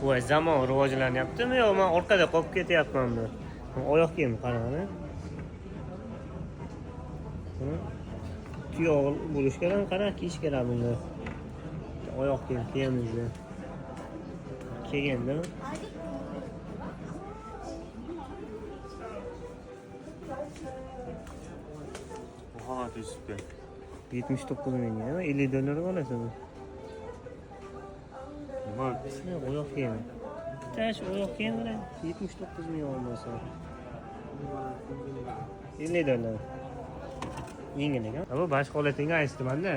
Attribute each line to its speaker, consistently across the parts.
Speaker 1: Voy zamon rivojlanyaptimi yo men orqada qolib ketyapmanmi? Oyoq kiyim qarang. Tuyoq bo'lish kerak, qarang kiyish kerak bunda. Oyoq kiyim kiyamiz. Kelganda
Speaker 2: Oha, düştü.
Speaker 1: 79 ming ya, 50 dollar olasan.
Speaker 2: Nima?
Speaker 1: Oyoq kiyim. Tash oyoq kiyim bilan 79 ming olmasa. 50 dollar. Yengil ekan. Bu bosh holatingga aytdim-da.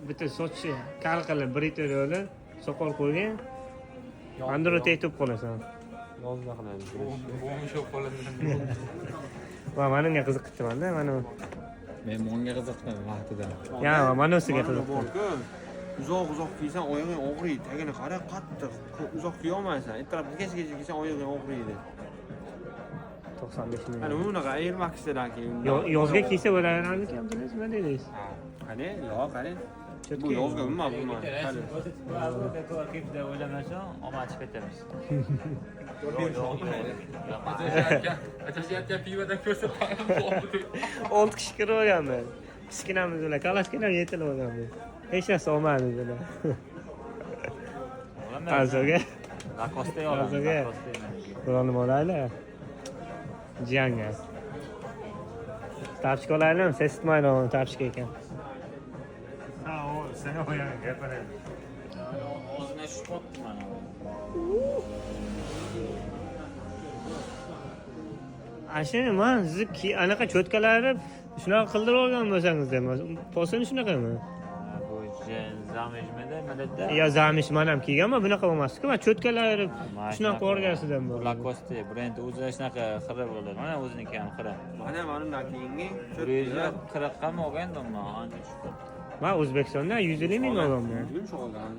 Speaker 1: Bitta sochni kal qilib briteriyolar soqol qo'ygan. Andro tetib qolasan.
Speaker 2: Yozda qilamiz.
Speaker 3: Bo'lmish qoladi.
Speaker 1: Va menga qiziqibdi-da, mana.
Speaker 3: Men bunga qiziqdim vaqtida.
Speaker 1: Ya, mana o'siga qiziqdim.
Speaker 2: Uzoq kiysan oyog'ing og'riydi. Tagini qara, qattiq. Uzoq kiya olmaysan. Ertalab kechgacha kiysan oyog'ing og'riydi.
Speaker 1: 95 ming.
Speaker 2: Ana bunaqa Airmax'dan keyin.
Speaker 1: Yozga kiysa bo'laverarmikan bilasizmi, nima deysiz?
Speaker 2: Qani? Yo'q, qani. Bu yozga umuman bo'lmaydi. Qani.
Speaker 4: Kepda o'ylamasang, omad chiqib ketamiz.
Speaker 3: Atashiyatga pivodan ko'rsatib
Speaker 1: 10 kishi kirib olganman. Kichkinamiz bilan kalashkina yetilib olganmiz. Hech narsa olmadi bilan. Azoga.
Speaker 4: Lacoste olaman.
Speaker 1: Azoga. Qur'onni olaylik. Jiyanga. Tapchik olaylikmi? Sesitmaydi uni tapchik ekan. Ha, o sen o'yang gapiring.
Speaker 4: O'zimga shu qotdi mana.
Speaker 1: Ashini men sizni anaqa cho'tkalari shunaqa qildirib olgan bo'lsangiz ham, posini shunaqami?
Speaker 4: Bu zamejmada madadda.
Speaker 1: Ya zamish men ham kiyganman, bunaqa bo'lmasdi-ku. Men cho'tkalari shunaqa o'rgansidan bor.
Speaker 4: Lacoste brend o'zi shunaqa xira bo'ladi. Mana o'ziniki ham xira.
Speaker 2: Mana bundan keyingi
Speaker 4: 140 qam olgandim men ancha tushdi.
Speaker 1: Men O'zbekistonda 150 ming olganman.
Speaker 2: Yumshoq olgan.